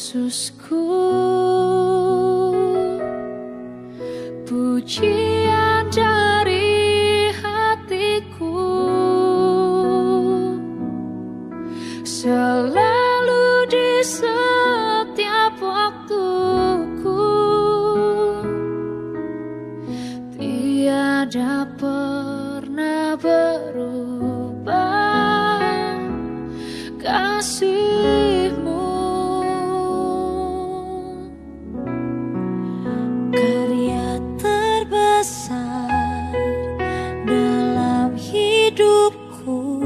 Yesusku, pujian dari hatiku selalu di setiap waktuku, tiada pernah berubah kasih-Mu. Karya terbesar dalam hidupku,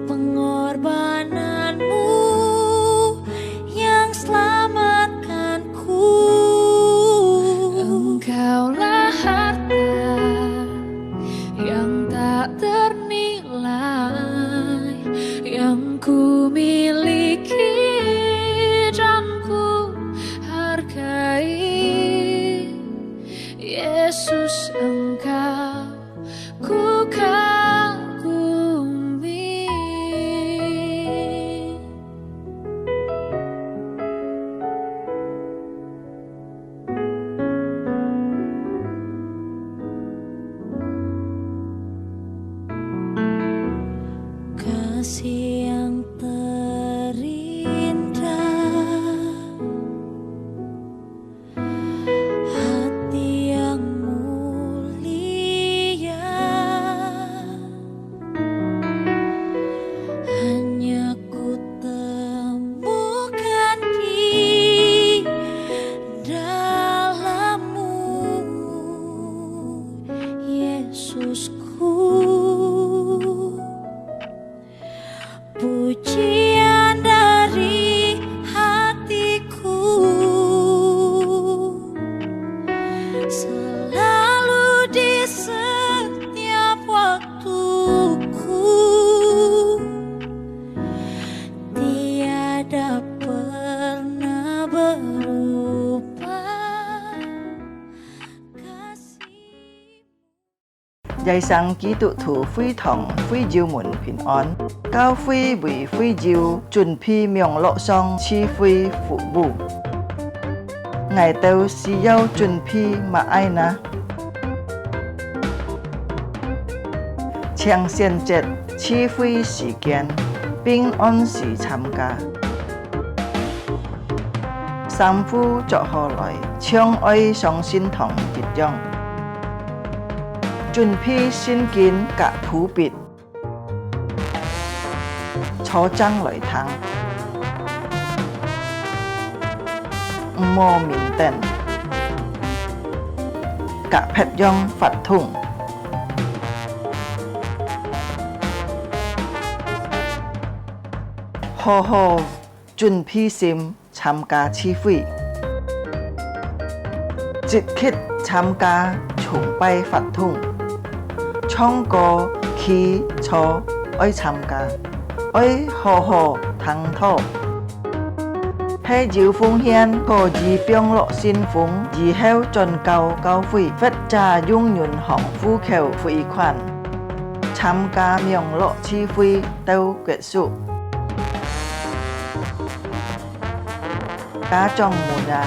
pengorbanan-Mu yang selamatkanku. Engkaulah harta yang tak ternilai yang ku miliki dan ku hargai. Yesus, Engkau ku kagumi. Kasih yang terindah, hati yang mulia, hanya ku temukan di dalam-Mu, Yesusku. Pujian dari hatiku selalu di setiap waktuku, tiada pernah berubah kasih. 日生基督徒會堂會照門平安，教會為會照準備名錄上賜會服務。我哋是要準備乜愛呢？請選擇賜會時間，並按時參加。三夫作下來，將愛上心堂結帳。準備聖經及譜別，初章來聽，唔好面燈，及撇樣發通，好好準備心參加聚會，積極參加崇拜發通。唱歌、祈禱愛參加，愛好好聽禱，係要奉獻個以병樂先鋒，以後進教教會，或者用銀行戶口匯款，參加名樂聚會到結束。家長們啊，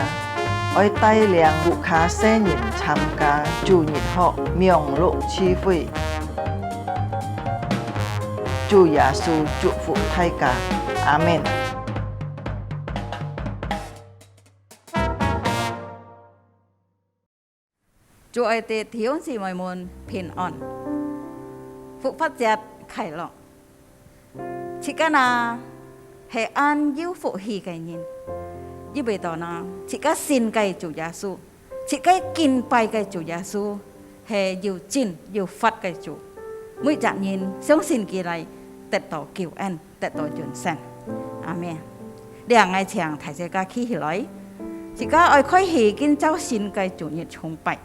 愛帶領顧客新人參加主日學名樂聚會。主耶穌祝福大家，阿們。祝愛的弟兄姊妹們平安，復活節快樂。切間啊，係按要復氣嘅人，因為到那切間信嘅主耶穌，切間敬拜嘅主耶穌，係要真要發嘅主。每個人相信佢嚟得到救恩，得到永生。阿們。兩個唱大家企起來，切間愛開起見走信嘅主日崇拜。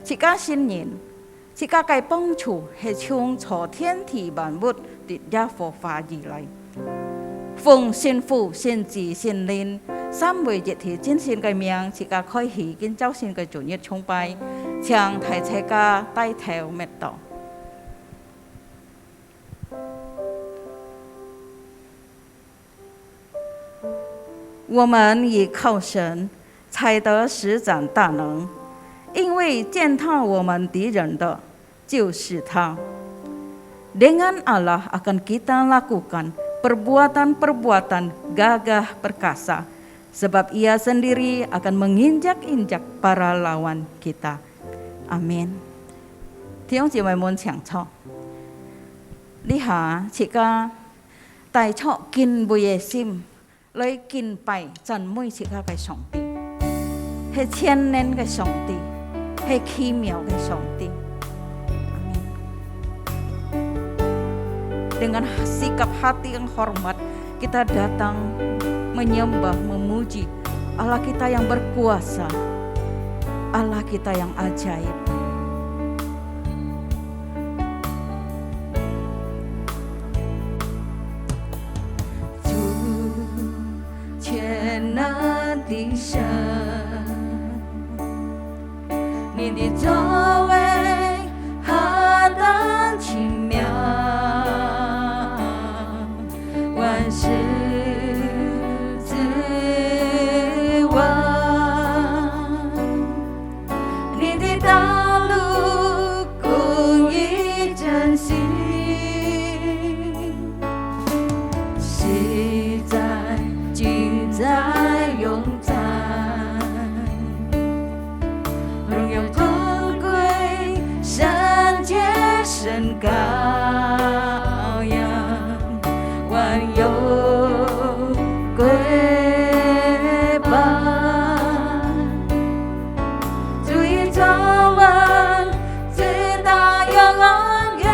切間新人，切間嘅幫助係從諸天地萬物的耶和華而來。奉聖父、聖子、聖靈三位一體真神嘅名，切間開起見走信嘅主日崇拜，唱大家帶頭滅道。我们倚靠神，才得施展大能，因为践踏我们敌人的就是他。Dengan Allah akan kita lakukan perbuatan-perbuatan gagah perkasa, sebab Ia sendiri akan menginjak-injak para lawan kita. Amin. 弟兄姊妹們請坐。呢下切家帶出敬畏嘅心，來敬拜讚美切家嘅上帝，係千年嘅上帝，係奇妙嘅上帝。Dengan sikap hati yang hormat, kita datang menyembah, memuji Allah kita yang berkuasa, Allah kita yang ajaib. Chúa trên地上，你的作为何等奇妙！万事之王，你的道路公义真心，实在尽在永在，荣耀尊贵，圣洁神羔羊。万有归报，主已作王，直到永远。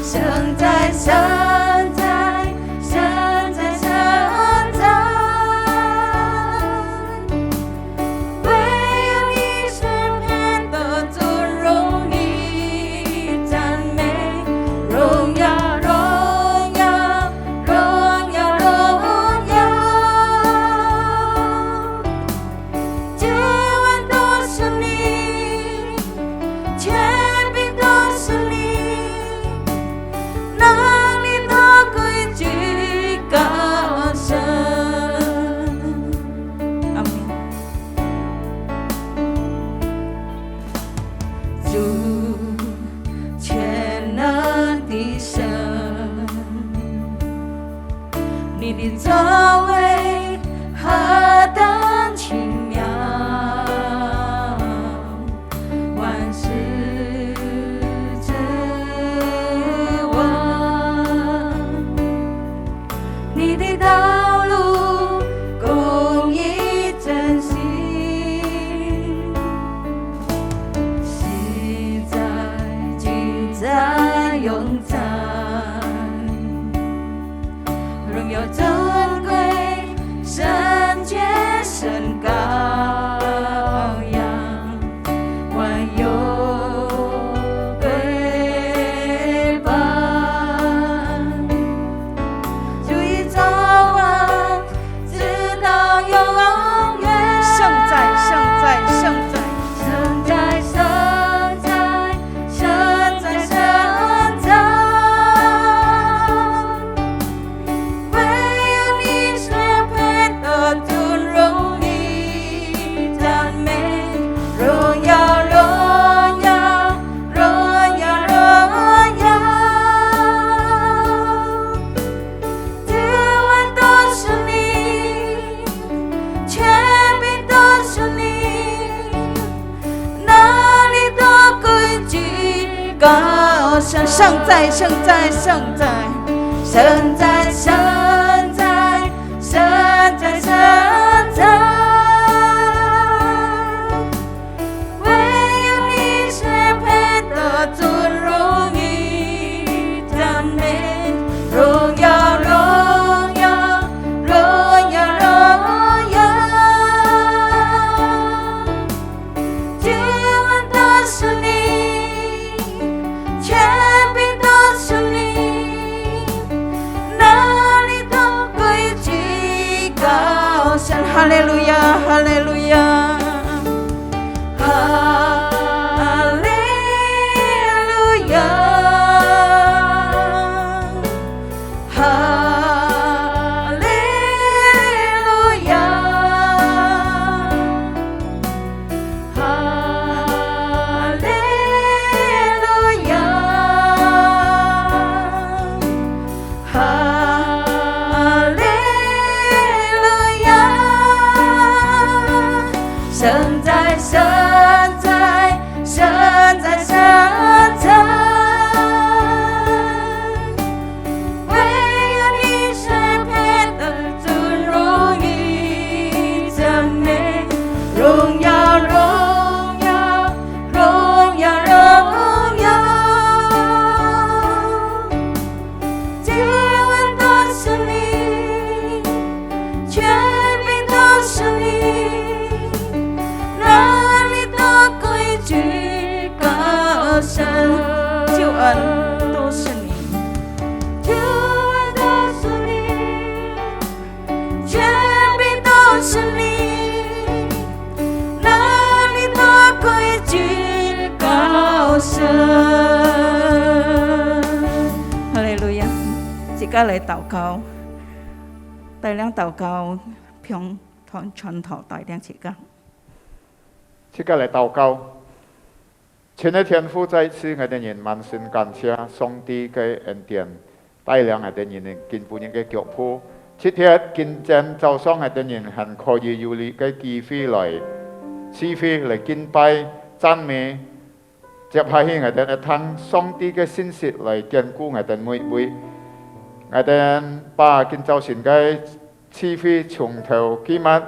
圣在，圣在，圣在，圣在，唯有你是配得尊荣誉赞美荣耀。你的作为何等奇妙，万事之王，你的道路公义真心，实在尽在永在。荣耀尊贵，圣洁神羔羊，万有归报，主已作王，直到永远。圣在，圣在，圣在，圣在，圣在，圣在，圣在。圣在，圣在，圣在，圣在，圣在，圣在，圣在，唯有你是配得尊荣誉赞美荣耀，荣耀，荣耀，荣耀，救恩都是你。哈利路亚，哈利路亚，哈利路亚，哈利哈利路亚！即刻嚟禱告，大量禱告，向傳頭大量即刻。即刻嚟禱告。親愛天父，再次我哋人萬心感謝上帝嘅恩典，帶領我哋人見本人嘅腳步。今天見證早上我哋人係可以有呢個機會嚟賜會嚟敬拜讚美，接下去我哋聽上帝嘅信息嚟堅固我哋每位。我哋把今早晨嘅賜會從頭起末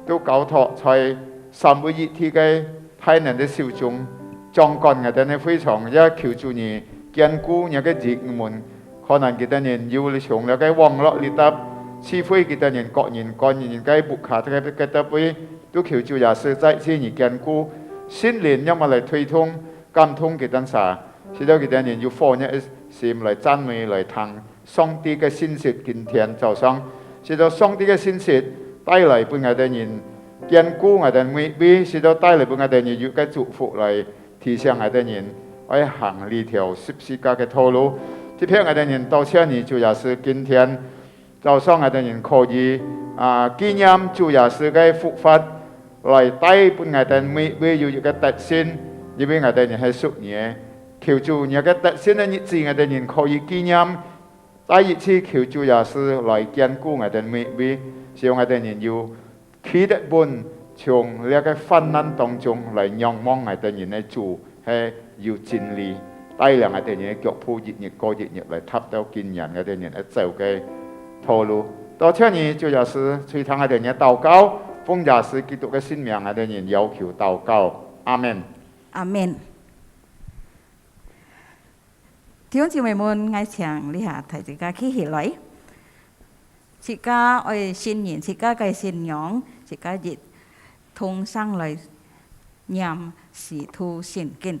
都交託在三位一體嘅太能嘅手中。將幹我哋非常一求助你堅固你嘅子民，可能佢哋人要從了嘅網絡裏頭，賜會佢哋人各人各人嘅บุค嘅嘅特會，都求助也是在此而堅固，心靈因為嚟推動感通佢哋啥，使到佢哋人要放一心嚟讚美嚟聽上帝嘅信息，今天早上，使到上帝嘅信息帶嚟俾我哋人堅固我哋每位，使到帶嚟俾我哋人要嘅祝福嚟。提醒我哋人要行呢條十字架嘅道路。這篇我哋人到此呢，主要是今天早上我哋人可以紀念主耶穌嘅復活，來帶俾我哋每位有一個特性，因為我哋人係屬你，求主有個特性嘅日子，我哋人可以紀念，再一次求主耶穌來堅固我哋每位，希望我哋人要企得穩。從呢個患難當中嚟仰望我哋人嘅主係要真理，帶領我哋人嘅腳步日日過日日嚟踏到見人我哋人嘅走嘅道路。多謝你，主耶穌，垂聽我哋人嘅禱告，奉耶穌基督嘅聖名，我哋人要求禱告，阿門。阿門。弟兄姊妹們，我請你下大家企起來，自家愛信仰，自家嘅信仰，自家熱。同上來念使徒信經。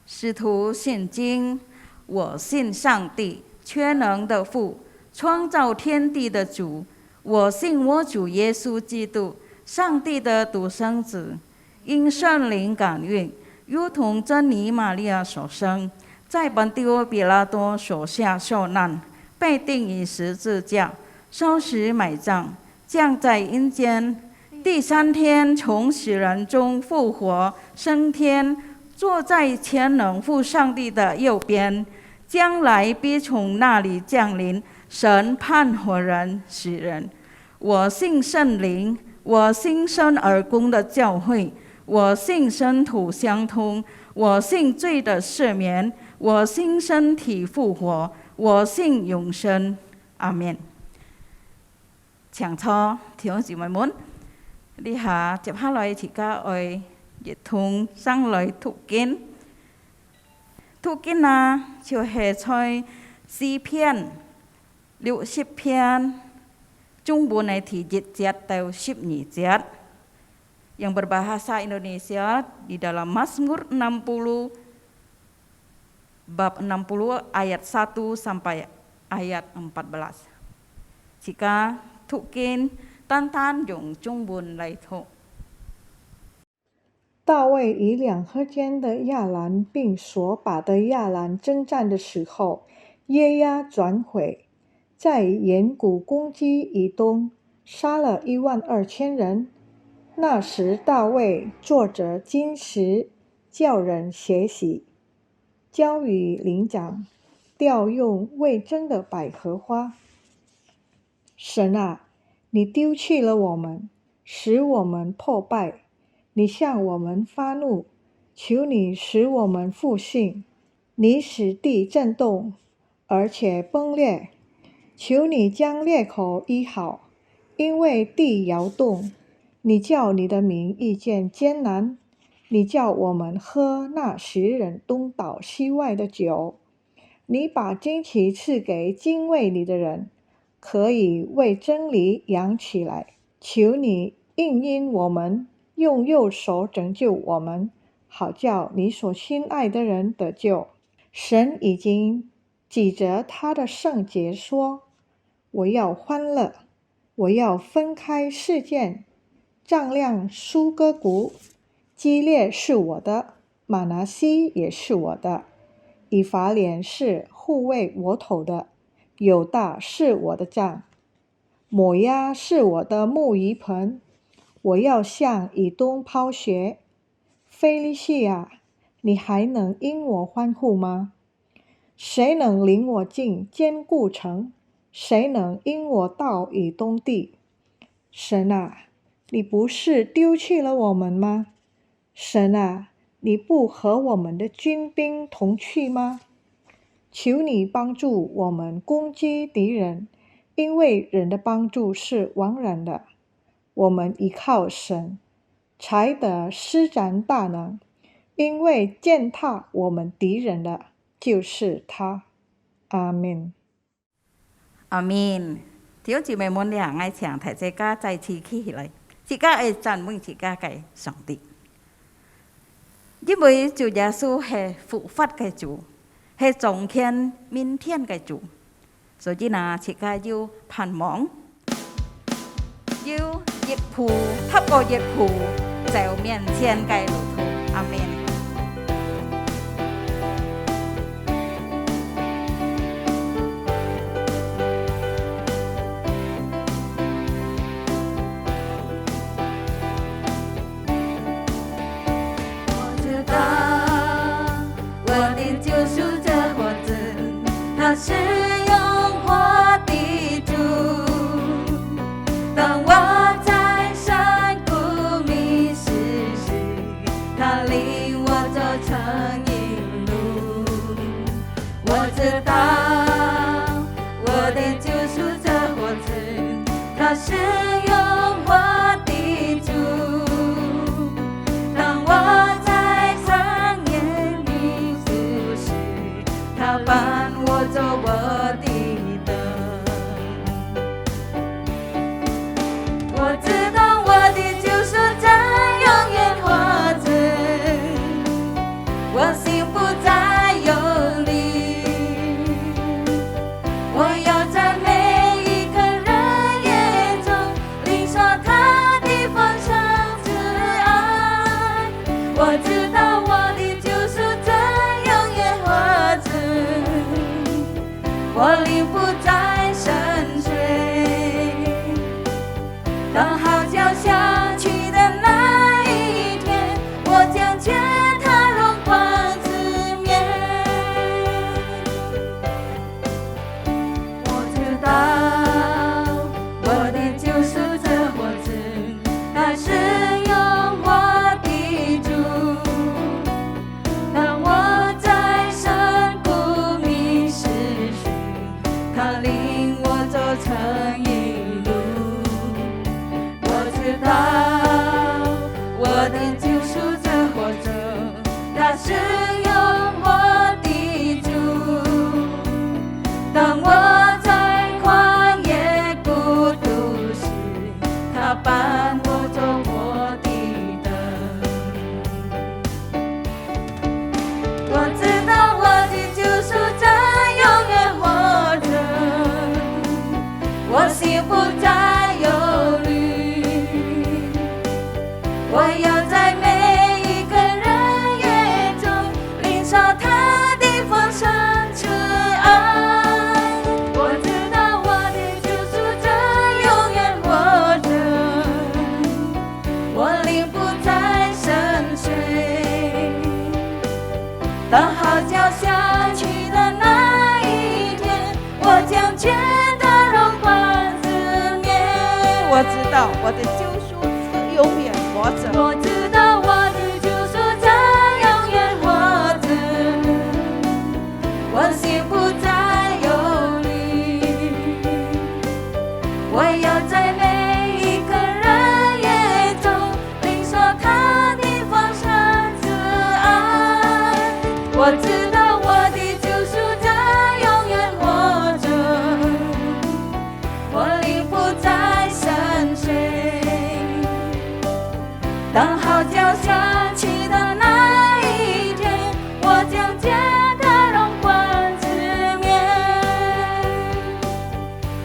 使徒信經，我信上帝，全能的父，創造天地的主。我信我主耶穌基督，上帝的獨生子，因聖靈感孕，如同真理瑪利亞所生，在本丟彼拉多手下受難。被釘於十字架，受死埋葬，降在陰間。第三天從死人中復活，升天，坐在全能父上帝的右邊，將來必從那裡降臨，審判活人死人。我信聖靈，我信生而公的教會，我信聖徒相通，我信罪的赦免，我信身體復活，我信永生，阿們。請坐，弟兄姊妹們，你下接下來自家愛一同上來讀經。讀經就係在詩篇60篇，中文係第1節到12節. Yang berbahasa Indonesia di dalam Mazmur 60 bab 60 ayat 1 sampai ayat 14. Jika Thukin Tantan用中文来读。大卫以两河间的亚兰并所把的亚兰征战的时候，耶押转回，在岩谷攻击以东，杀了12000人。那时大卫坐着金石，叫人写喜，交与灵长，调用未真的百合花。神啊，你丢弃了我们，使我们破败，你向我们发怒，求你使我们复兴。你使地震动，而且崩裂，求你将裂口医好，因为地摇动。你叫你的民遇见艰难，你叫我们喝那使人东倒西歪的酒。你把旌旗赐给敬畏你的人，可以为真理扬起来。求你应允我们，用右手拯救我们，好叫你所心爱的人得救。神已经记着他的圣洁说，我要欢乐，我要分开事件，丈量苏哥谷，基列是我的，玛拿西也是我的，以法莲是护卫我头的，犹大是我的杖，摩押是我的木鱼盆，我要向以东抛雪。非利士啊，你还能因我欢呼吗？谁能领我进坚固城？谁能因我到以东地？神啊，你不是丢弃了我们吗？神啊，你不和我们的军兵同去吗？求你帮助我们攻击敌人，因为人的帮助是枉然的。我们依靠神，才得施展大能，因为践踏我们敌人的就是他。阿门。阿們，弟兄姊妹們倆愛唱大家在一起起來，自家愛讚美自家嘅上帝。因為主耶穌係復活嘅主，係從天明天嘅主，所以呢，自家要盼望，要熱乎，透過熱乎就面前嘅路途。阿門。他是永活的主，当我在山谷迷失时，他领我走成一路。我知道我的救赎这活着，他是永活的主，当我在旷野迷失时，他伴我走我的灯。我知道我的救赎在永远活着，我心不再忧虑。我要在每一个人眼中领受他的丰盛之爱。我知道我的救赎在永远活着，我灵不再深睡。当号角响起的那一天，我将见他荣光之面。我知道我的救赎这活着，他是永活的主。当我在山谷迷失时，他领我走成一路。我知道我的救赎这活着，他是永活的主。当我在旷野孤独时，他伴我走我的灯。我知道我的救赎在永远活着，我心不再忧虑。我要在每一个人眼中领受他的丰盛之爱。我知道我的救赎在永远活着，我灵不再深睡。当号角响起的那一天，我将见他荣光之面。我知道我的救赎是永远活着。我知道我的救赎在永远活着，我心不再忧虑。我要在每一个人眼中领受他的丰盛之爱。我知道我的救赎在永远活着，我灵不再深睡。当号角响起的那一天，我将见他荣光之面。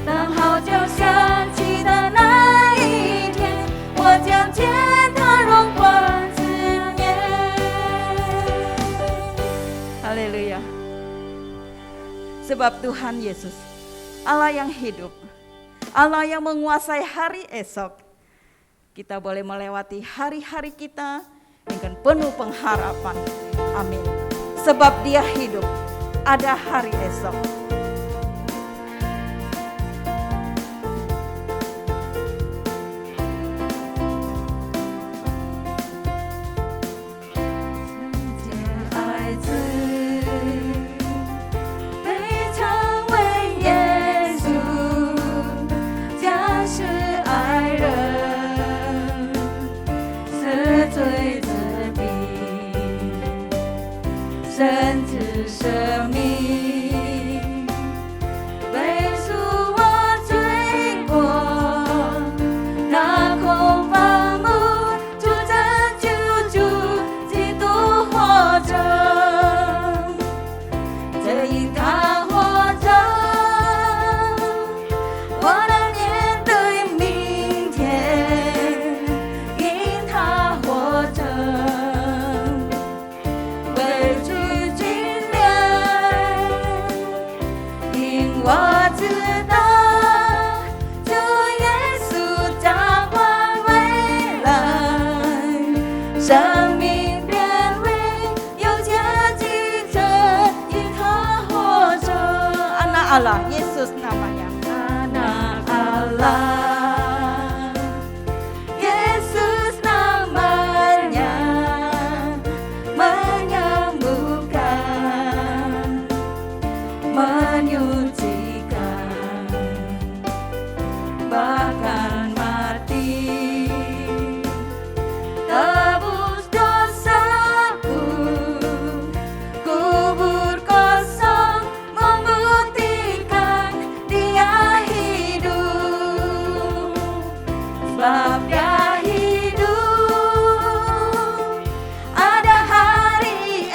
当号角响起的那一天，我将见 Sebab Tuhan Yesus, Allah yang hidup, Allah yang menguasai hari esok, kita boleh melewati hari-hari kita dengan penuh pengharapan. Amin. Sebab Dia hidup, ada hari esok.神之生命，背负我罪过，拿空房屋，主拯救主，基督活着，这因他活着，我能面对明天，因他活着。我知道，主耶稣掌管未来，生命变为有价继承，因他活着。Anak Allah, Yesus namanya. Anak Allah, Yesus namanya, menyembuhkan, menyuci, bahkan mati, tebus dosaku, kubur kosong membuktikan Dia hidup, sebab Dia hidup, ada hari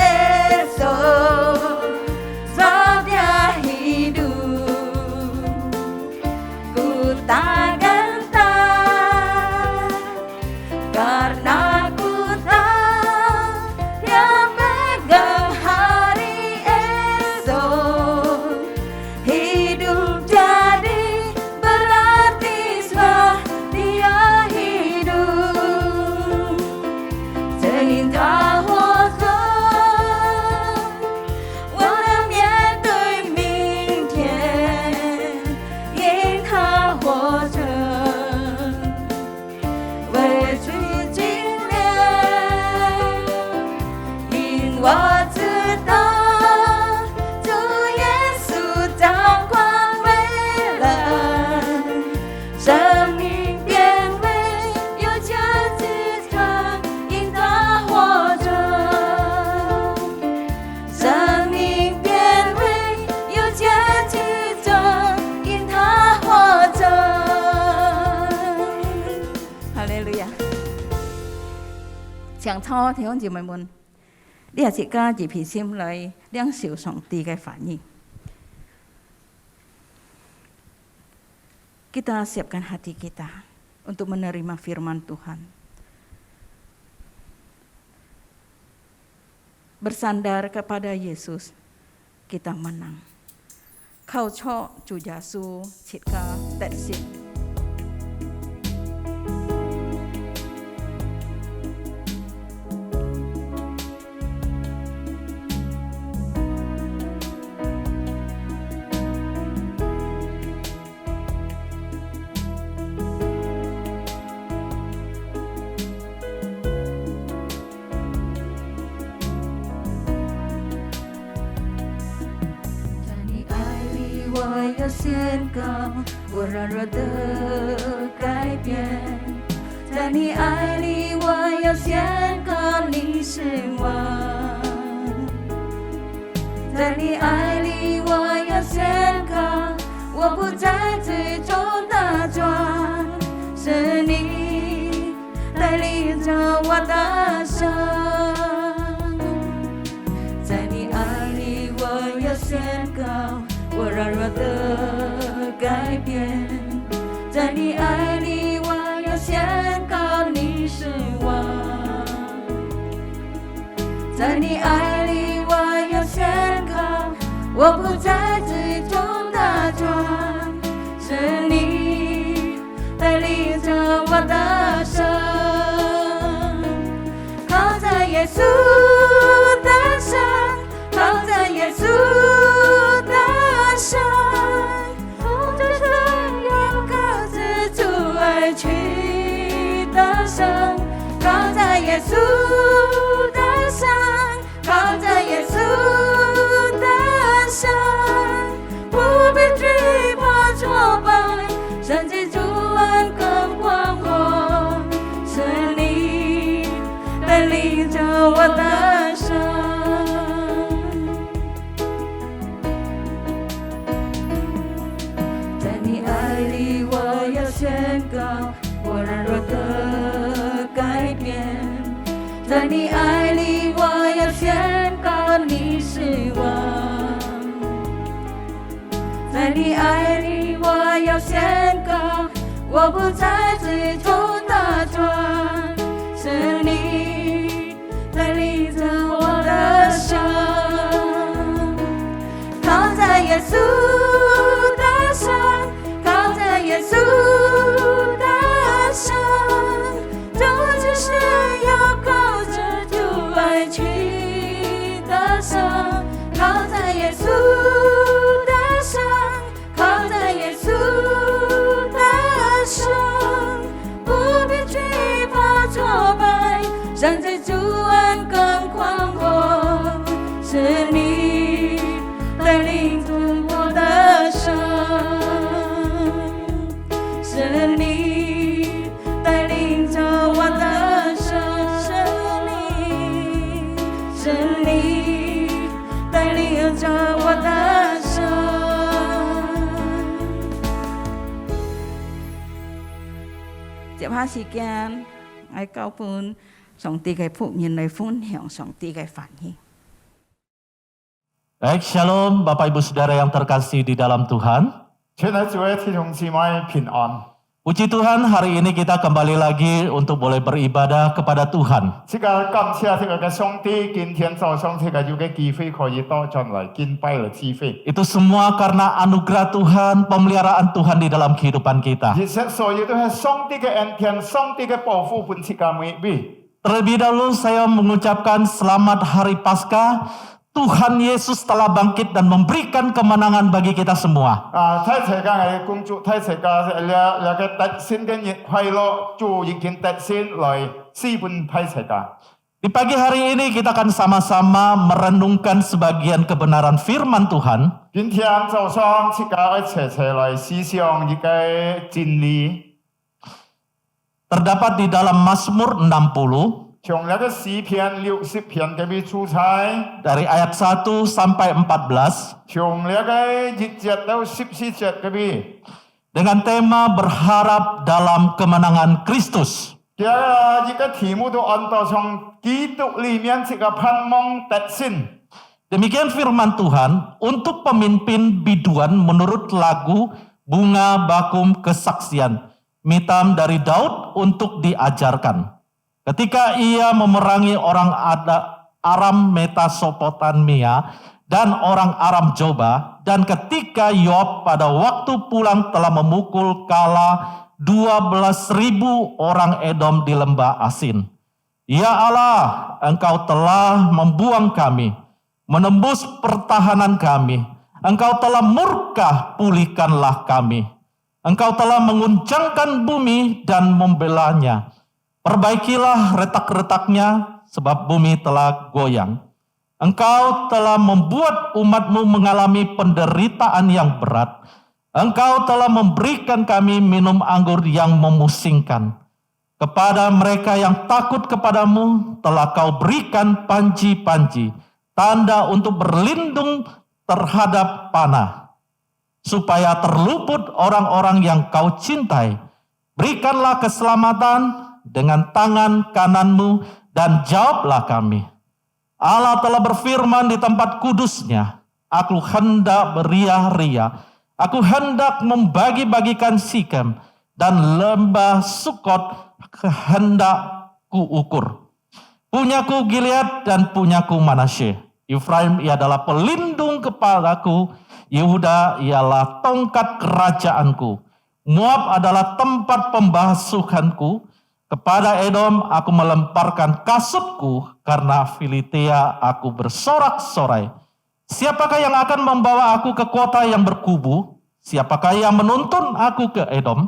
esok, sebab Dia hidup. Tak gentar karena ku tahu Dia pegang hari esok. Hidup jadi berarti sebab Dia hidup. Sehingga我能面对明天，因他活着，为主经历，因我知道，主耶稣掌管未来，生命变为有价值的，因他活着，生命变为有价值的，因他活着。Haleluya. Chàng tho thì ông chị mình muốn đi chị ca chị phỉ sim lời đang chịu sòng tì cái phản nhị. Kita siapkan hati kita untuk menerima firman Tuhan. Bersandar kepada Yesus, kita menang. Kau cho Chủ Giêsu triệt ca tận diệt.我要宣告，我软弱的改变。在你爱里，我要宣告你是王。在你爱里，我要宣告，我不再追逐打转，是你带领着我的生。在你爱里，我要宣告。我软弱的改变，在你爱里，我要宣告你是王。在你爱里，我要宣告，我不再只耶稣的山，靠着耶稣的山，不必惧怕挫败，神迹主恩更广阔，是你带领着我的生。在你爱里，我要宣告我软弱的改变。在你爱里，我要宣告你是王。在你爱里，我要宣告，我不再追逐大船，是你带领着我的生。靠在耶稣的山，靠在耶稣的山，就只是要靠着主爱去的生。靠在耶稣的山，靠在耶稣的山，不必惧怕挫败，神迹主恩更广阔，是你带领着我的生，是你带领着我的生，是你带领着我的生。接下時間，我交伴上帝嘅福音嚟分享上帝嘅反應。 Baik, Shalom Bapak Ibu Saudara yang terkasih di dalam Tuhan. 亲爱主的弟兄姊妹平安。 Puji Tuhan, hari ini kita kembali lagi untuk boleh beribadah kepada Tuhan. 这个感谢这个上帝，今天早上这个有个机会可以到转来敬拜的机会。 Itu semua karena anugerah Tuhan, pemeliharaan Tuhan di dalam kehidupan kita. 其实所有都是上帝的恩典，上帝的保护，本这个美味。 Terlebih dahulu saya mengucapkan selamat Hari Paskah. Tuhan Yesus telah bangkit dan memberikan kemenangan bagi kita semua. 太世界嘅公主，太世界了个特先嘅日快樂，主已經特先來施本太世界。 Di pagi hari ini kita akan sama-sama merenungkan sebagian kebenaran firman Tuhan. 今天早上這個一齊來思想一個真理。 Terdapat di dalam Mazmur 60. 從那個詩篇60篇嘅邊出差， Dari ayat 1 sampai 14 從那個1節到14節嘅邊， dengan tema berharap dalam kemenangan Kristus. 這一個題目都按照從基督裡面這個盼望得勝。 Demikian firman Tuhan untuk pemimpin biduan menurut lagu Bunga Bakum Kesaksian, Mitam dari Daud untuk diajarkan. Ketika ia memerangi orang Aram Metasopotamia dan orang Aram Joba, dan ketika Yoab pada waktu pulang telah memukul kala 12.000 orang Edom di lembah Asin. Ya Allah, Engkau telah membuang kami, menembus pertahanan kami. Engkau telah murka, pulihkanlah kami. Engkau telah menguncangkan bumi dan membelanya. Perbaikilah retak-retaknya, sebab bumi telah goyang. Engkau telah membuat umat-Mu mengalami penderitaan yang berat. Engkau telah memberikan kami minum anggur yang memusingkan. Kepada mereka yang takut kepadamu, telah Kau berikan panji-panji, tanda untuk berlindung terhadap panah, supaya terluput orang-orang yang Kau cintai. Berikanlah keselamatan dengan tangan kanan-Mu dan jawablah kami. Allah telah berfirman di tempat kudusnya, aku hendak beria-ria, aku hendak membagi-bagikan Sikem dan lembah Sukot hendak kuukur. Punyaku Gilead dan punyaku Manasye. Efraim ia adalah pelindung kepalaku, Yehuda ialah tongkat kerajaanku. Moab adalah tempat pembasuhanku. Kepada Edom aku melemparkan kasutku, karena Filistia aku bersorak-sorai. Siapakah yang akan membawa aku ke kota yang berkubu? Siapakah yang menuntun aku ke Edom?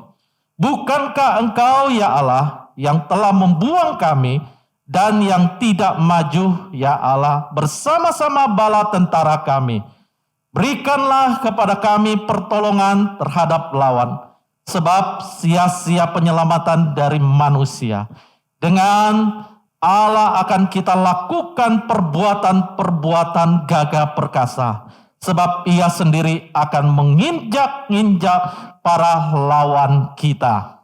Bukankah Engkau, ya Allah, yang telah membuang kami dan yang tidak maju, ya Allah, bersama-sama bala tentara kami. Berikanlah kepada kami pertolongan terhadap lawan, sebab sia-sia penyelamatan dari manusia. Dengan Allah akan kita lakukan perbuatan-perbuatan gagah perkasa, sebab Ia sendiri akan menginjak-injak para lawan kita.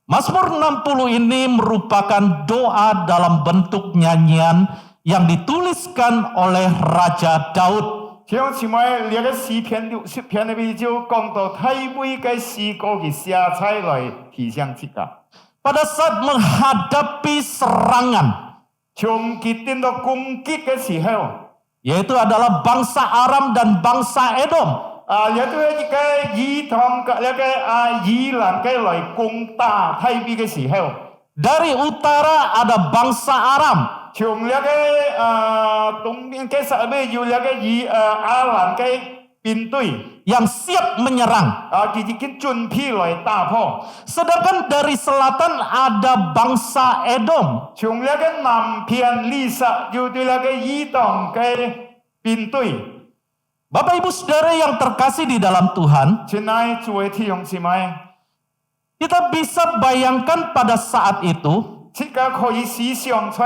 Mazmur 60 ini merupakan doa dalam bentuk nyanyian yang dituliskan oleh Raja Daud. 弟兄姊妹，呢個詩篇60篇裏邊就講到太尉嘅詩歌嘅寫出來提倡自家， Pada saat menghadapi serangan, 從結定到攻擊嘅時候， yaitu adalah bangsa Aram dan bangsa Edom. 呢度一個以同嘅呢個以蘭嘅來攻打太尉嘅時候， Dari utara ada bangsa Aram, 從呢個東邊嘅側邊有呢個以亞蘭嘅兵隊， yang siap menyerang. 佢已經準備來打破。 Sedangkan dari selatan ada bangsa Edom. 從呢個南邊歷史有對呢個以東嘅兵隊。 Bapak Ibu Saudara yang terkasih di dalam Tuhan, 親愛諸位弟兄姊妹， kita bisa bayangkan pada saat itu 即刻可以思想出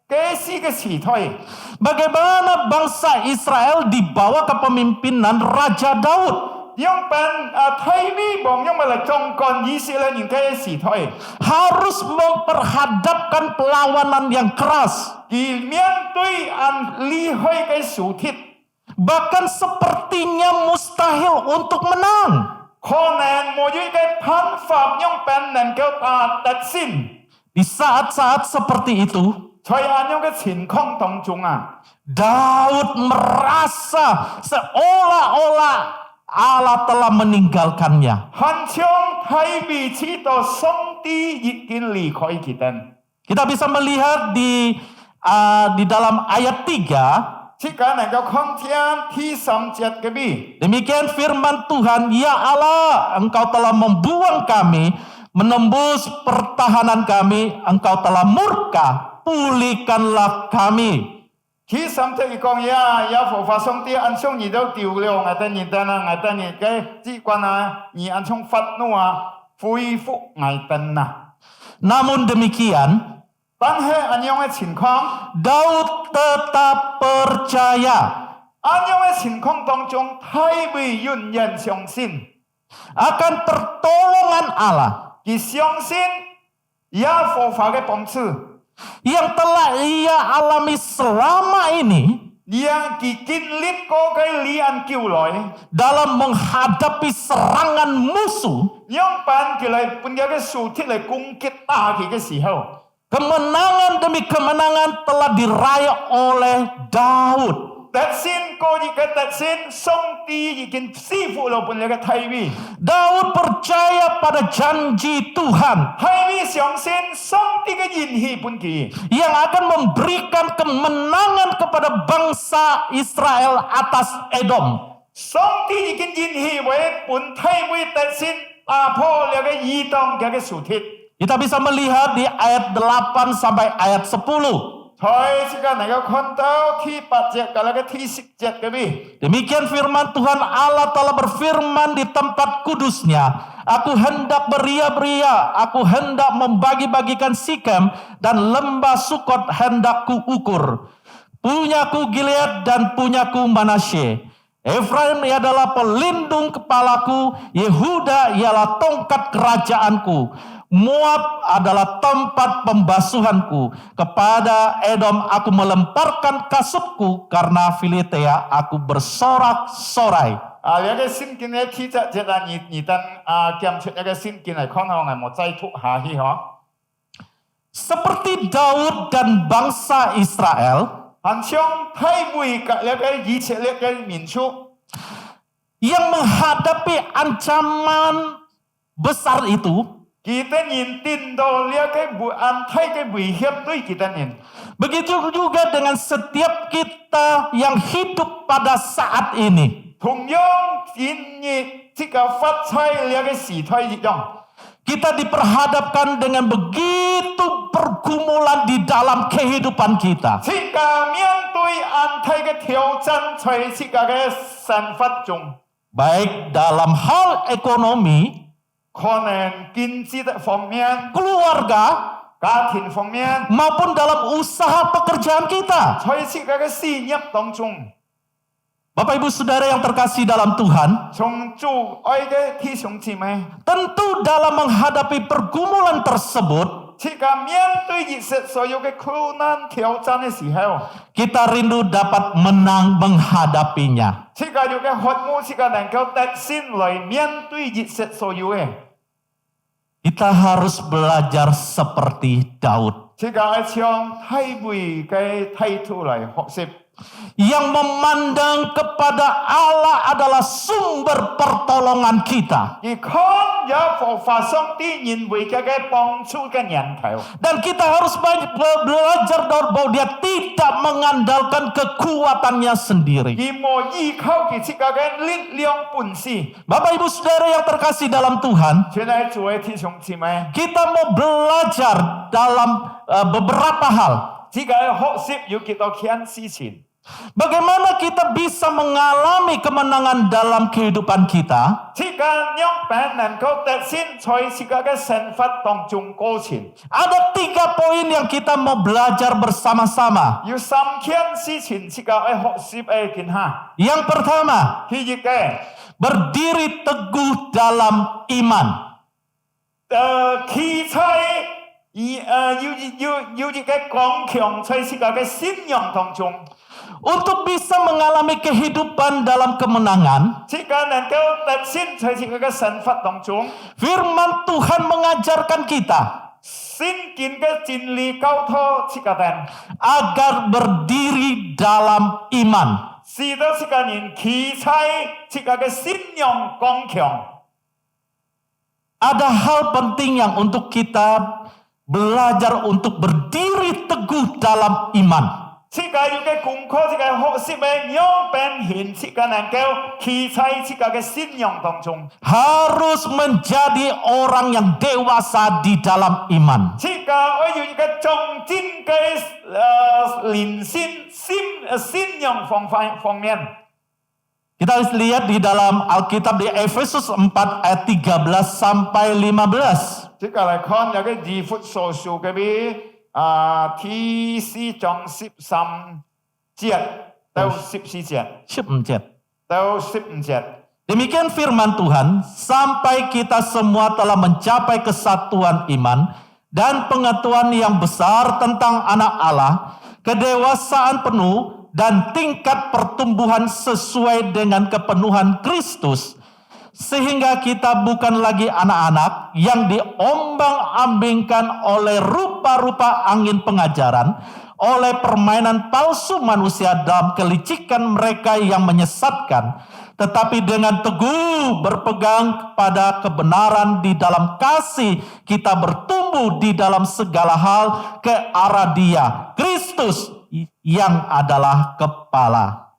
這是個時代， bagaimana bangsa Israel dibawa kepemimpinan Raja Daud 用本太尉王用嚟總幹以色列人嘅時代， harus memperhadapkan perlawanan yang keras, 而面對厲害嘅仇敵， bahkan sepertinya mustahil untuk menang. 可能冇一個辦法用本能夠打得勝。 Di saat-saat seperti itu, 在咁樣嘅情況當中啊， Daud merasa seolah-olah Allah telah meninggalkannya. 很像太尉知道上帝已經離開佢哋。 Kita bisa melihat di dalam ayat 3, 即刻能夠看見第3節嘅邊。 demikian firman Tuhan, ya Allah, Engkau telah membuang kami, menembus pertahanan kami, Engkau telah murka, pulihkanlah kami. 第3節講呀，佛法上帝按上你都丟了，我等你等啊，我等你嘅機關啊，你按上發怒啊，恢復我等啊。 Namun demikian, 但係咁樣嘅情況， Daud tetap percaya 咁樣嘅情況當中，太尉仍然相信， akan pertolongan Allah 佢相信呀佛法嘅幫助， yang telah ia alami selama ini 讓佢經歷過嘅離暗救來， dalam menghadapi serangan musuh. 讓班佢嚟半日嘅仇敵嚟攻擊打佢嘅時候。 Kemenangan demi kemenangan telah diraih oleh Daud. 得勝過一個得勝，上帝已經賜福了本來嘅太尉。 Daud percaya pada janji Tuhan 太尉相信上帝嘅應許本佢， yang akan memberikan kemenangan kepada bangsa Israel atas Edom. 上帝已經應許為本太尉得勝，打破了嘅異黨嘅仇敵。 Kita bisa melihat di ayat 8 sampai ayat 10. 在這個能夠看到第8節嘅那個第10節嘅邊。 Demikian firman Tuhan Allah telah berfirman di tempat kudusnya. Aku hendak beria-beria, aku hendak membagi-bagikan Sikem dan lembah Sukot hendak kuukur. Punyaku Gilead dan punyaku Manasye. Efraim adalah pelindung kepalaku, Yehuda ialah tongkat kerajaanku. Moab adalah tempat pembasuhanku. Kepada Edom aku melemparkan kasutku, karena Filistea aku bersorak-sorai. 呢個聖經嘅第7節啊，你等檢出呢個聖經嚟看下，我冇再讀下去嗬。 Seperti Daud dan bangsa Israel 很像太尉嘅呢個以色列嘅民族。 yang menghadapi ancaman besar itu, kita nhìn到呢個太嘅威脅對kita nhìn。 begitu juga dengan setiap kita yang hidup pada saat ini. 同樣今日這個發生呢個時代一樣， Kita diperhadapkan dengan begitu pergumulan di dalam kehidupan kita. 切家面對安泰嘅挑戰，在切家嘅生活中， Baik dalam hal ekonomi, 可能經濟的方面、 keluarga, 家庭方面， maupun dalam usaha pekerjaan kita. 在切家嘅事業當中， Bapak Ibu Saudara yang terkasih dalam Tuhan, 從主愛嘅弟兄姊妹， tentu dalam menghadapi pergumulan tersebut, 切家面對現實所有嘅困難挑戰嘅時候， kita rindu dapat menang menghadapinya. 切家有嘅渴慕，切家能夠得勝來面對現實所有嘅， Kita harus belajar seperti Daud, 切家愛從大衛嘅態度嚟學習。 yang memandang kepada Allah adalah sumber pertolongan kita. 而看也佛法上帝認為嘅幫助嘅源頭。 Dan kita harus belajar bahwa dia tidak mengandalkan kekuatannya sendiri. 而冇依靠佢自己嘅力量本事。 Bapak Ibu Saudara yang terkasih dalam Tuhan, 全係做嘅弟兄姊妹， kita mau belajar dalam beberapa hal. 自己嘅學習要幾多件事情。 Bagaimana kita bisa mengalami kemenangan dalam kehidupan kita? 自己讓病能夠得勝在自己嘅生活當中過程。 Ada 3 poin yang kita mau belajar bersama-sama. 要3件事情自己嘅學習嘅見下。 Yang pertama, 第一嘅， berdiri teguh dalam iman. 企在要一個剛強在自己嘅信仰當中。 Untuk bisa mengalami kehidupan dalam kemenangan, 自己能夠得勝在自己嘅生活當中。 firman Tuhan mengajarkan kita 聖經嘅真理教導自己人， agar berdiri dalam iman. 使到自己人企在自己嘅信仰剛強。 Ada hal penting yang untuk kita belajar untuk berdiri teguh dalam iman. 自己要嘅功課，自己學習嘅讓變現，自己能夠企在自己嘅信仰當中。 Harus menjadi orang yang dewasa di dalam iman. 自己我要一個忠貞嘅靈性信仰方面。 Kita lihat di dalam Alkitab di Efesus 4 ayat 13 sampai 15. 自己嚟看有嘅以弗所書嘅第4章13節到14節 到15節。 Demikian firman Tuhan, sampai kita semua telah mencapai kesatuan iman dan pengetahuan yang besar tentang anak Allah, kedewasaan penuh dan tingkat pertumbuhan sesuai dengan kepenuhan Kristus, sehingga kita bukan lagi anak-anak yang diombang-ambingkan oleh rupa-rupa angin pengajaran, oleh permainan palsu manusia dalam kelicikan mereka yang menyesatkan, tetapi dengan teguh berpegang pada kebenaran di dalam kasih, kita bertumbuh di dalam segala hal ke arah Dia, Kristus yang adalah kepala.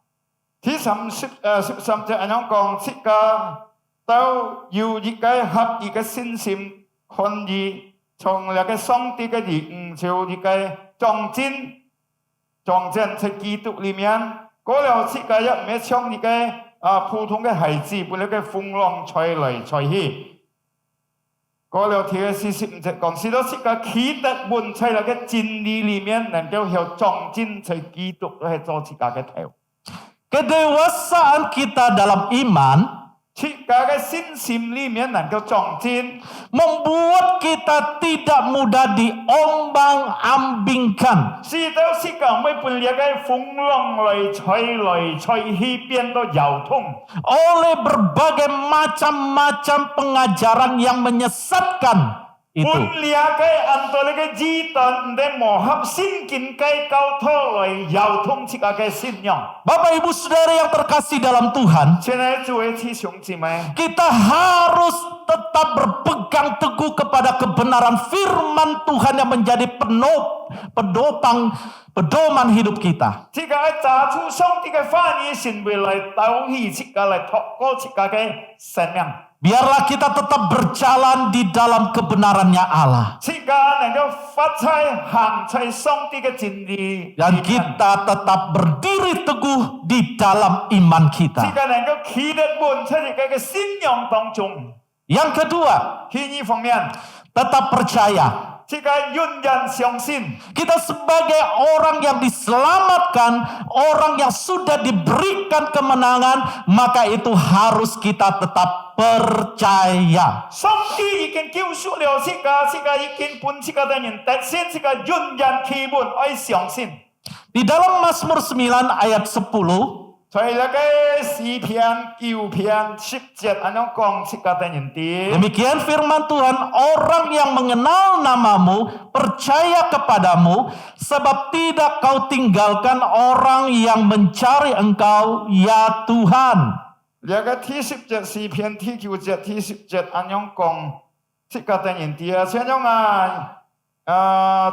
ที่13節咁樣講，自己都要一個合一個信心，可以從那個上帝嘅靈就一個裝進在基督裡面。過了自己也唔係像一個普通嘅孩子，不那個風浪吹來吹去。過了第45節講，使到自己企得穩在那個真理裡面，能夠有裝進在基督嚟做自己嘅頭。 Kedewasaan kita dalam iman 自己嘅信心裡面能夠裝進。 membuat kita tidak mudah diombang-ambingkan 使到自己唔會被那個風浪來吹去，變到搖動。 oleh berbagai macam-macam pengajaran yang menyesatkan itu. 本那個按照那個字段的磨合聖經嘅教導來搖動自己嘅信仰。 Bapak Ibu Saudara yang terkasih dalam Tuhan, 現在諸位弟兄姊妹， kita harus tetap berpegang teguh kepada kebenaran firman Tuhan yang menjadi pedoman hidup kita. 自己查出上帝嘅話語成為來導起自己來禱告自己嘅生命。Biarlah kita tetap berjalan di dalam kebenarannya Allah. 即家能夠發在行在上帝嘅真理， Dan kita tetap berdiri teguh di dalam iman 即 kita. 家能夠企得穩在自己嘅信仰當中。 Yang kedua, 第二方面， tetap percaya. 即家仍然相信， Kita sebagai orang yang diselamatkan, orang yang sudah diberikan kemenangan, maka itu harus kita tetap percaya. 上帝已經救贖了即家，即家已經本即家的人得勝，即家仍然企穩愛相信。 Di dalam Mazmur 9 ayat 10, 在那個詩篇、9篇、10節，安樣講即家的人啲。 demikian firman Tuhan, orang yang mengenal namamu, percaya kepadamu, sebab tidak kau tinggalkan orang yang mencari engkau, ya Tuhan. 那個第10節詩篇，第9節、第10節，安樣講即家的人啲啊，像樣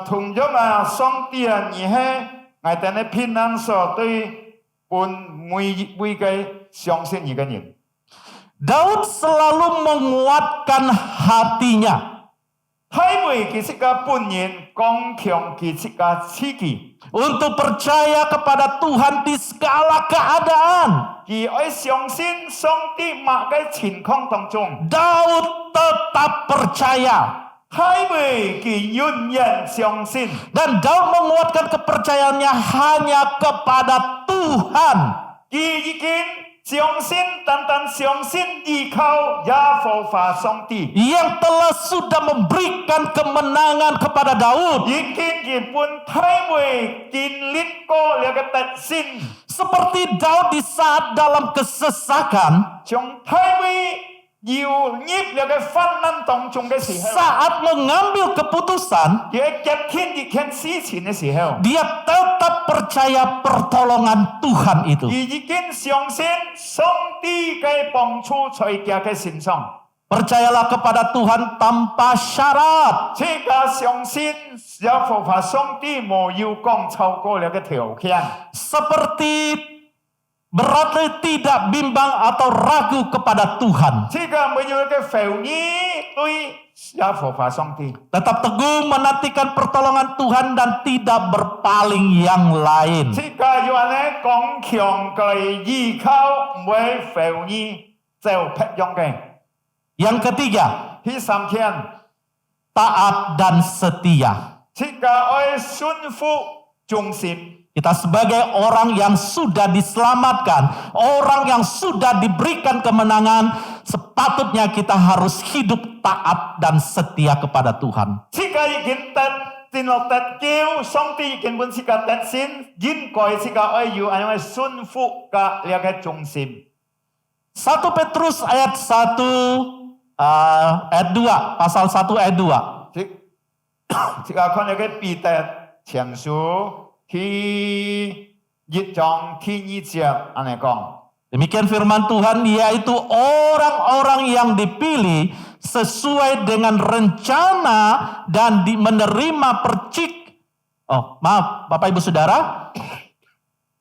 同樣上帝啊，而係我哋嘅平安所對。 pun每個相信一個人。 Daud selalu menguatkan hatinya 太每佢自個本人剛強佢自個自己， untuk percaya kepada Tuhan di segala keadaan. 佢愛相信上帝某個情況當中， Daud tetap percaya 太每佢永遠相信， dan Daud menguatkan kepercayaannya hanya kepada Tuhan. 佢已經相信，單單相信依靠耶和華上帝， Yang telah sudah memberikan kemenangan kepada Daud. 已經佢本太每經歷過了個得勝， Seperti Daud di saat dalam kesesakan, 從太每。 要捏了個患難當中嘅時候， saat mengambil keputusan, 佢夾天一件事情嘅時候， dia tetap percaya pertolongan Tuhan itu. 佢已經相信上帝嘅幫助在佢嘅身上， Percayalah kepada Tuhan tanpa syarat. 這個相信耶和華上帝冇要講超過了個條件， Seperti berarti tidak bimbang atau ragu kepada Tuhan. 這個沒有一個否認對耶和華上帝， Tetap teguh menantikan pertolongan Tuhan dan tidak berpaling yang lain. 這個要安尼剛強嘅依靠，唔會否認就劈用嘅。 Yang ketiga, 第三天。 taat dan setia. 這個愛順服忠心， Kita sebagai orang yang sudah diselamatkan, orang yang sudah diberikan kemenangan, sepatutnya kita harus hidup taat dan setia kepada Tuhan. 這個已經得進入得救，上帝已經本這個得勝，應該這個愛要安樣順服嘅了個忠心。 1 Petrus ayat 1 ayat 2, pasal 1 ayat 2. 這個看了個彼得前書第1章第2節安尼講。 Demikian firman Tuhan, yaitu orang-orang yang dipilih sesuai dengan rencana dan menerima Bapak Ibu Saudara,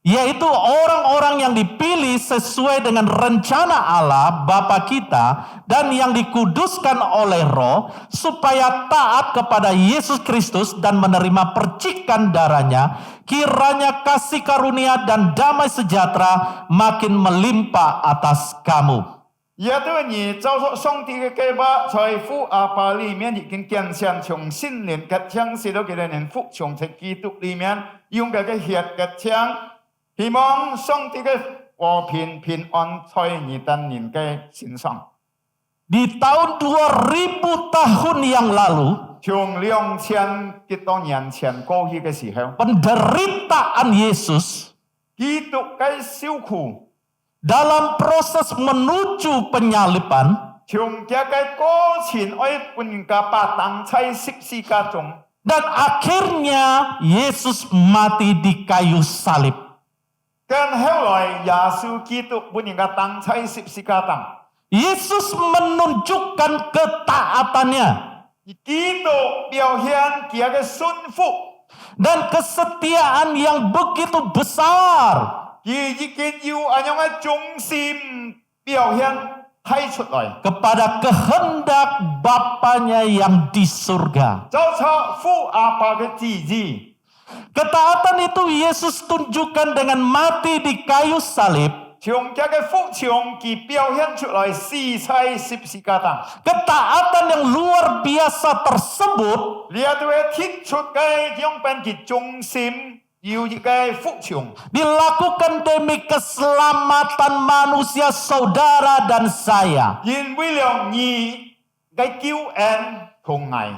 yaitu orang-orang yang dipilih sesuai dengan rencana Allah Bapa kita dan yang dikuduskan oleh Roh supaya taat kepada Yesus Kristus dan menerima percikan darahnya, kiranya kasih karunia dan damai sejahtera makin melimpah atas kamu. 也對你照着上帝的計劃，在父阿爸裡面已經建成，從信念嘅槍使到佢哋人服從在基督裡面，用嘅血嘅槍，希望上帝嘅和平平安在你等人嘅身上。 Di tahun 2000 tahun yang lalu, 從2000幾多年前過去嘅時候， penderitaan Yesus 基督嘅受苦， dalam proses menuju penyaliban 從這個過程愛半個把當在十字架中， dan akhirnya Yesus mati di kayu salib. 跟後來耶穌基督半個當在十字架上。 Yesus menunjukkan ketaatannya 基督表現佢嘅順服， dan kesetiaan yang begitu besar. 佢已經要安樣嘅忠心表現，睇出來。 kepada kehendak Bapanya yang di surga. 就錯父阿爸嘅旨意， Ketaatan itu Yesus tunjukkan dengan mati di kayu salib. 從這個父從其表現出來死在十字架上。 Ketaatan yang luar biasa tersebut 你都會剔出嘅樣本嘅中心，要一個父從。 dilakukan demi keselamatan manusia saudara dan saya. 因為了你嘅救恩同愛，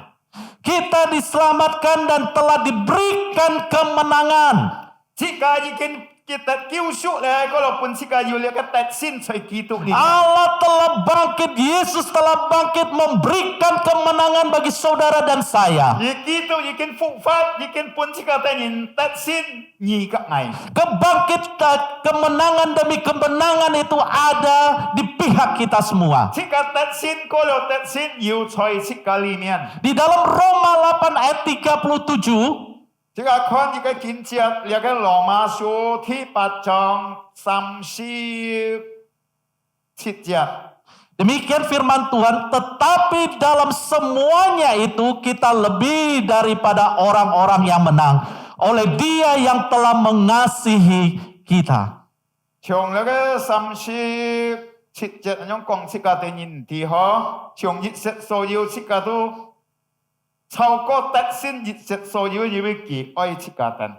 Kita diselamatkan dan telah diberikan kemenangan. 這個已經kita 救贖咧，嗰度本這個要你嘅特先在基督裏面。 Allah telah bangkit, Yesus telah bangkit memberikan kemenangan bagi saudara dan saya. 而基督已經復活，已經本這個嘅人特先你嘅愛。 Kebangkitan, kemenangan demi kemenangan itu ada di pihak kita semua. 這個特先嗰度特先要在這個裏面。 Di dalam Roma 8 ayat 37, 這個看呢個經節，呢個羅馬書第8章37節。 demikian firman Tuhan, tetapi dalam semuanya itu kita lebih daripada orang-orang yang menang oleh Dia yang telah mengasihi kita. 從呢個37節咁樣講，這個嘅人哋嗬，從一切所有這個都超過特先一切所有因為佢愛這個人。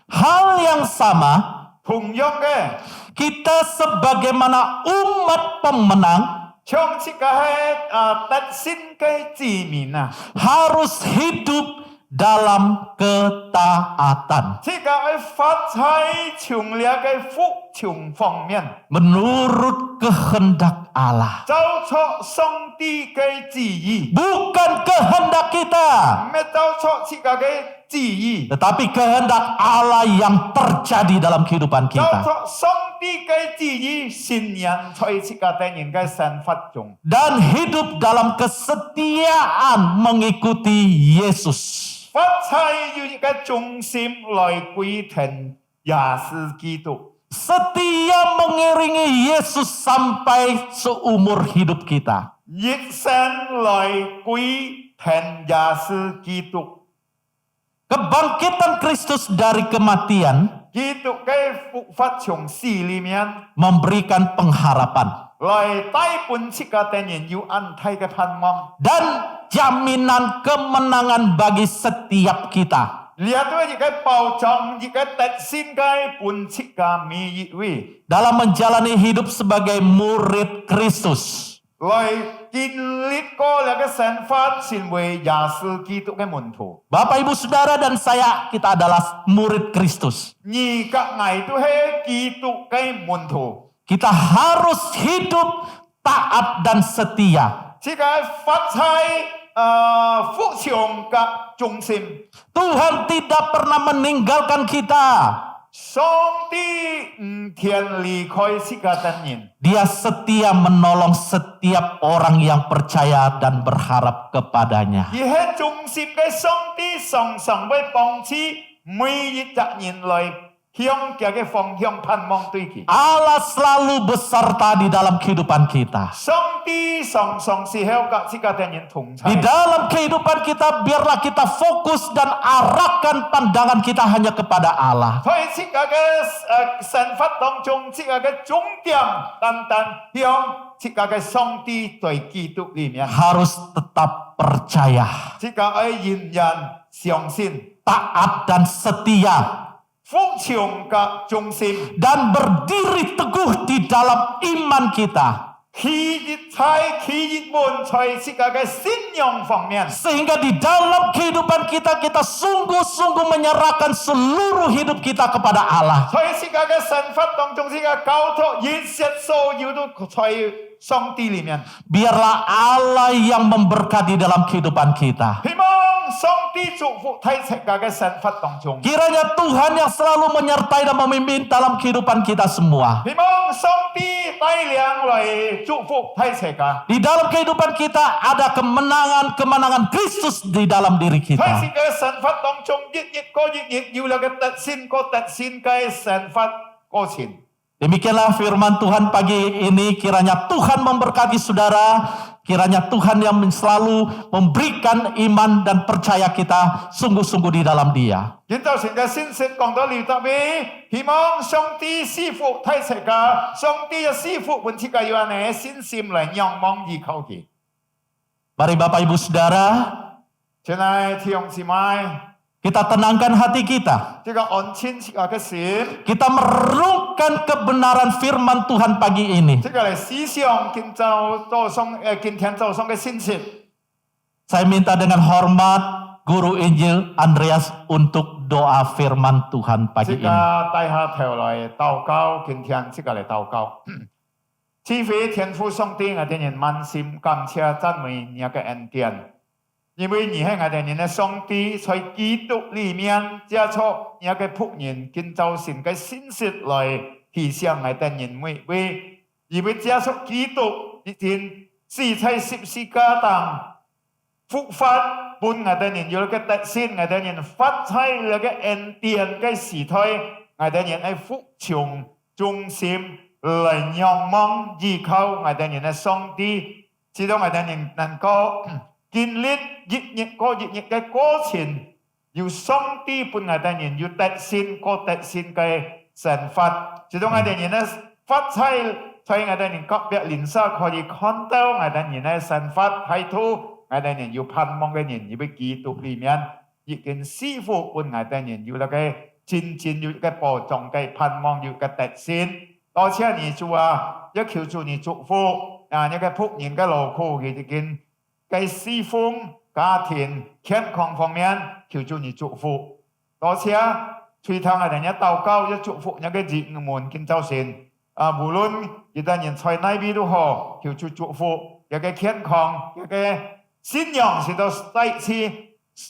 Hal yang sama, 同樣嘅， kita sebagaimana umat pemenang 從這個係特先嘅子民啊， harus hidup dalam ketaatan 這個係發在從呢個服從方面， menurut kehendak Allah, 照出上帝嘅旨意， bukan kehendak kita, 唔係照出這個嘅旨意。 tetapi kehendak Allah yang terjadi dalam kehidupan 照 kita. 出上帝嘅旨意，信仰在這個嘅人嘅生活中， Dan hidup dalam kesetiaan mengikuti Yesus. 發在要一個中心來歸聽也是基督， Setia mengiringi Yesus sampai seumur hidup kita. 一生來歸聽也是基督。 Kebangkitan Kristus dari kematian 基督嘅復活從死裏面 memberikan pengharapan 來帶本這個嘅人有安泰嘅盼望。 dan jaminan kemenangan bagi setiap kita. 你都一個保障，一個特先嘅本這個每一位。 Dalam menjalani hidup sebagai murid Kristus. 來建立過那個生活，成為也是基督嘅門徒。 Bapak Ibu Saudara dan saya, kita adalah murid Kristus. 而家我都係基督嘅門徒， Kita harus hidup taat dan setia. 這個發在服從嘅中心。 Tuhan tidak pernah meninggalkan kita. 上帝唔天離開這個人， Dia setia menolong setiap orang yang percaya dan berharap kepadanya. 而喺中心嘅上帝常常會幫助每一個人來向這個方向盼望對佢。 Allah selalu beserta di dalam kehidupan kita. 上帝常常是喺這個人同在。 Di dalam kehidupan kita, biarlah kita fokus dan arahkan pandangan kita hanya kepada Allah. 在這個嘅生活當中，這個嘅重點單單向這個嘅上帝在基督裏面， Harus tetap percaya, 這個係仍然相信， taat dan setia, 服從嘅中心， dan berdiri teguh di dalam iman kita. 企業門在這個嘅信仰方面， Sehingga di dalam kehidupan kita, kita sungguh-sungguh menyerahkan seluruh hidup kita kepada Allah. 在這個嘅生活當中，這個交託一切所有都在上帝裏面。 Biarlah Allah yang memberkati dalam kehidupan kita. 希望上帝祝福喺這個嘅生活當中。 Kiranya Tuhan yang selalu menyertai dan memimpin dalam kehidupan kita semua. 希望上帝帶領來祝福喺這個。 Di dalam kehidupan kita ada kemenangan Kristus di dalam diri 喺 kita. 這個生活當中，日過日要有個特先嘅生活過程。Demikianlah firman Tuhan pagi ini, kiranya Tuhan memberkati saudara, kiranya Tuhan yang selalu memberikan iman dan percaya kita sungguh-sungguh di dalam Dia. 今早晨嘅信息講到呢度尾，希望上帝賜福睇世界，上帝嘅賜福本次嘅要你信心嚟仰望依靠佢。 Mari Bapak Ibu Saudara, 親愛弟兄姊妹， kita tenangkan hati kita. 這個安靜嘅心， Kita merenungkan kebenaran firman Tuhan pagi ini. 這個嚟思想今天早上嘅信息。 Saya minta dengan hormat Guru Injil Andreas untuk doa firman Tuhan pagi 這個 ini. 低下頭來禱告，今天這個嚟禱告。賜福天父上帝，我哋人滿心感謝讚美你嘅恩典。 因為你係我哋人嘅上帝，在基督裏面借出你嘅僕人建造神嘅信息來提醒我哋人每位，因為借出基督已經死在十字架上，復活本我哋人有嘅特性，我哋人發出了嘅恩典嘅時代，我哋人係服從忠心嚟仰望依靠我哋人嘅上帝，直到我哋人能夠 經歷日嘅過程，要上帝本我哋人要特性嘅神法，直到我哋人咧發出，在我哋人個別靈修可以看到我哋人嘅神法態度，我哋人要盼望嘅人要喺基督裏面，已經師傅本我哋人要那個真正要嘅保障嘅盼望要嘅特性，多謝你主啊，一求主你祝福啊，一個僕人嘅勞苦已經 在侍奉家庭健康方面，求主你祝福。多謝隨堂我哋嘅禱告，一祝福一個人們建造神。無論一個人在哪邊都好，求主祝福一個健康，一個信仰是到再次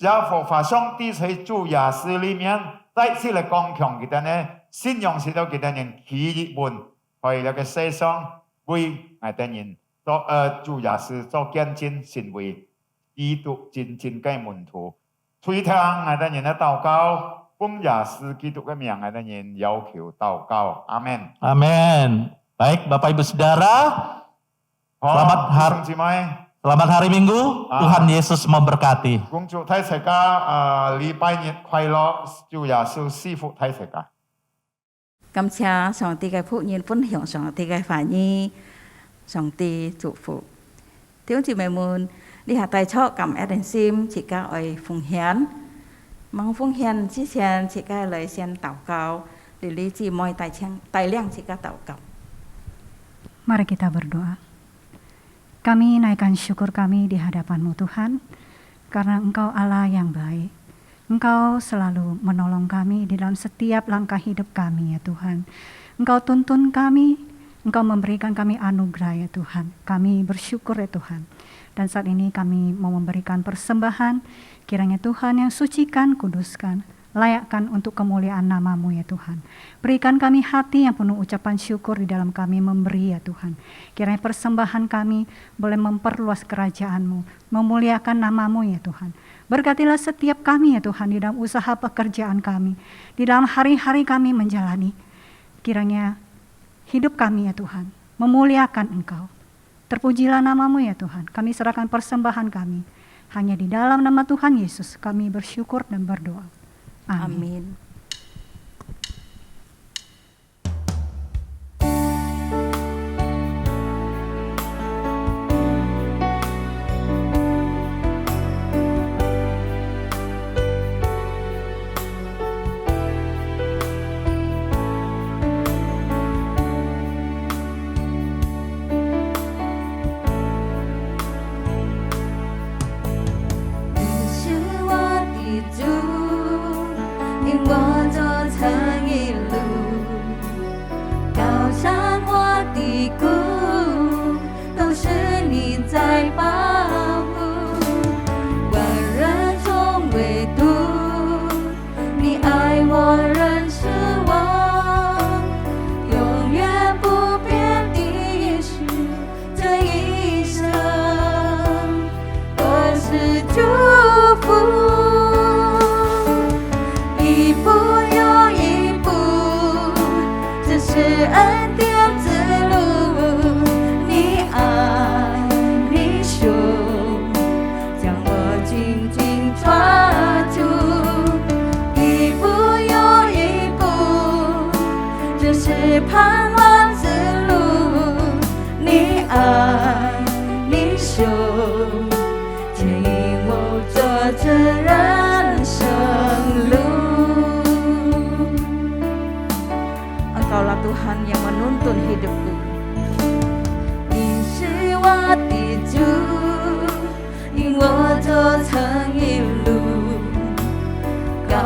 要佛法上帝在主耶穌裏面再次嚟剛強佢哋呢，信仰是到佢哋人起熱門，喺一個世上為我哋人 主耶穌做見證成為基督真正嘅門徒，隨聽我哋人嘅禱告，奉耶穌基督嘅名，我哋人要求禱告，阿門。 Amin. Baik Bapak Ibu Saudara, 好， selamat hari Minggu, Tuhan Yesus memberkati. 恭祝大家禮拜日快樂，主耶穌賜福大家。 Cảm謝上帝嘅僕人分享上帝嘅話語，上帝祝福。弟兄姊妹們，你下帶錯感恩心，自家愛奉獻。忙奉獻之前，自家來先禱告，你姊妹帶領自家禱告。 Mari kita berdoa. Kami naikkan syukur kami di hadapan-Mu Tuhan, karena Engkau Allah yang baik. Engkau selalu menolong kami di dalam setiap langkah hidup kami ya Tuhan. Engkau tuntun kami, Engkau memberikan kami anugerah ya Tuhan. Kami bersyukur ya Tuhan. Dan saat ini kami mau memberikan persembahan, kiranya Tuhan yang sucikan, kuduskan, layakkan untuk kemuliaan nama-Mu ya Tuhan. Berikan kami hati yang penuh ucapan syukur di dalam kami memberi ya Tuhan. Kiranya persembahan kami boleh memperluas kerajaan-Mu, memuliakan nama-Mu ya Tuhan. Berkatilah setiap kami ya Tuhan di dalam usaha pekerjaan kami, di dalam hari-hari kami menjalani. Kiranya hidup kami ya Tuhan, memuliakan Engkau. Terpujilah nama-Mu ya Tuhan. Kami serahkan persembahan kami. Hanya di dalam nama Tuhan Yesus kami bersyukur dan berdoa. Amin. Hingga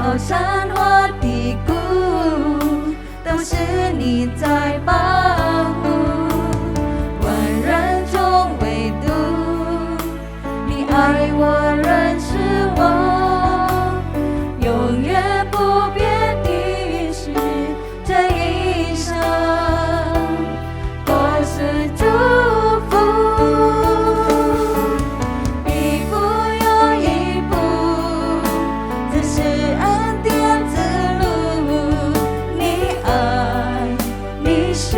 高山或低谷，都是你在保护。万人中唯独你爱我，认识我，永远不变的是这一生都是祝福。一步又一步，这是恩典之路。你爱，你手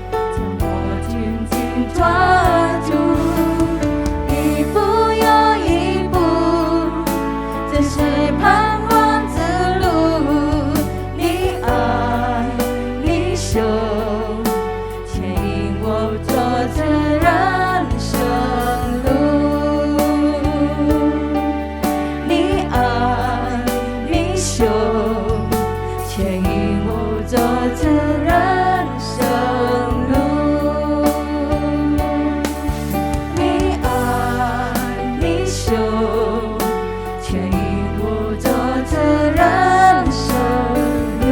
将我紧紧抓住。一步又一步，这是盼望之路。你爱，你手牵引我走这人生路。你爱，你手牵引我走这人生路。你爱，你手牵引我走这人生路。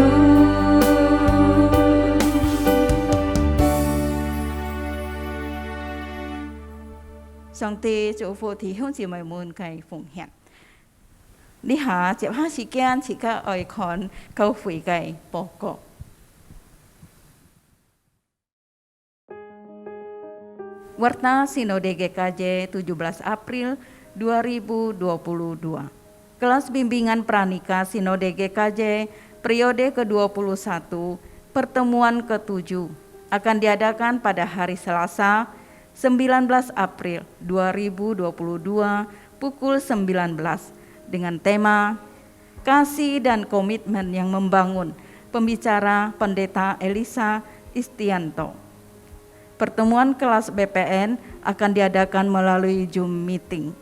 上帝祝福弟兄姊妹們嘅奉獻。呢下接下時間，自家愛看教會嘅報告。Warta Sinode GKJ 17 April 2022. Kelas Bimbingan Pranika Sinode GKJ periode ke-21, pertemuan ke-7 akan diadakan pada hari Selasa 19 April 2022 pukul 19 dengan tema Kasih dan Komitmen yang Membangun. Pembicara Pendeta Elisa Istianto. Pertemuan kelas BPN akan diadakan melalui Zoom meeting.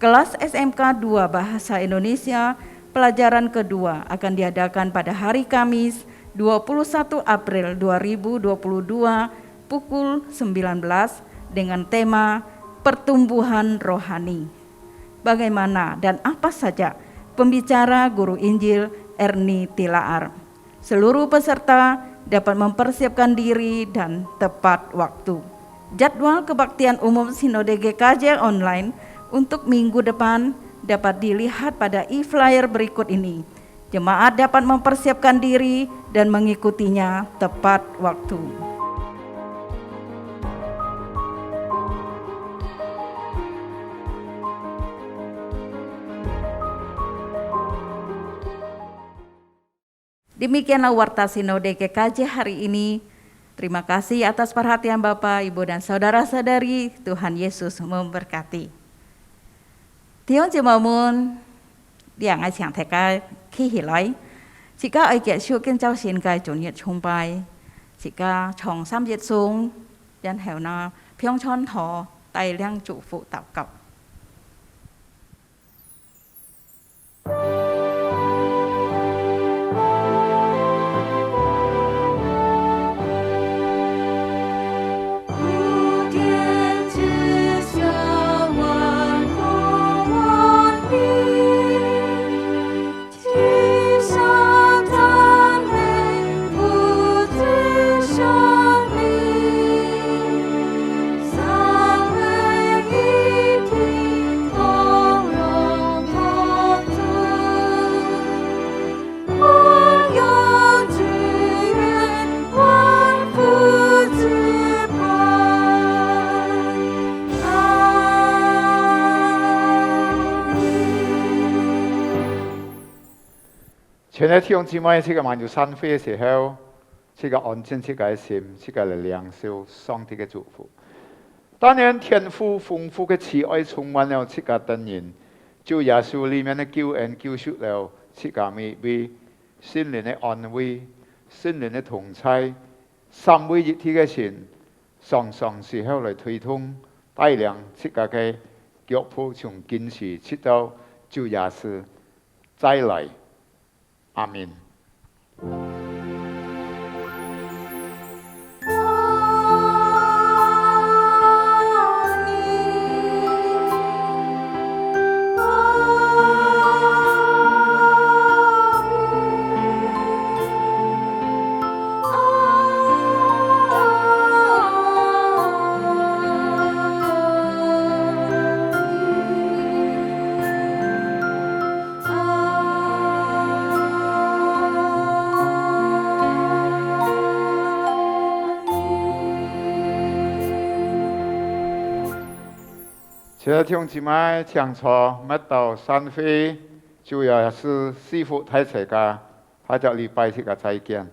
Kelas SMK 2 Bahasa Indonesia pelajaran kedua akan diadakan pada hari Kamis 21 April 2022 pukul 19 dengan tema Pertumbuhan Rohani. Bagaimana dan apa saja? Pembicara Guru Injil Erni Tilaar. Seluruh peserta dapat mempersiapkan diri dan tepat waktu. Jadwal kebaktian umum Sinode GKJ online untuk minggu depan dapat dilihat pada e-flyer berikut ini. Jemaat dapat mempersiapkan diri dan mengikutinya tepat waktu. Demikianlah Warta Sinode GKJ hari ini. Terima kasih atas perhatian Bapak, Ibu, dan saudara-saudari. Tuhan Yesus memberkati. Tiong Jimamun, Diang Ai Siang Theka Khi Hilai, Jika Ai Kiet Shu Kiên Châu Xin Gai Chủ Nhật Trung Bai, Jika Chong Sam Yết Sung, Yan Hèo Na, Pyong Chon Thọ, Tài Liang Chủ Phụ Tạo Cọc.前日弟兄姊妹，这个漫遊山飛嘅時候，這個安靜，這個心，這個嚟領受上帝嘅祝福。當然，天父豐富嘅慈愛充滿了這個等人，主耶穌裡面嘅救恩救贖了這個美味，心靈嘅安慰，心靈嘅同在，三位一體嘅神，常常時候嚟推動帶領這個嘅腳步從今時直到主耶穌再來。阿們。亲爱的弟兄姊妹，讲错没到山飞，主要是师傅太彩家，他叫礼拜天个再见。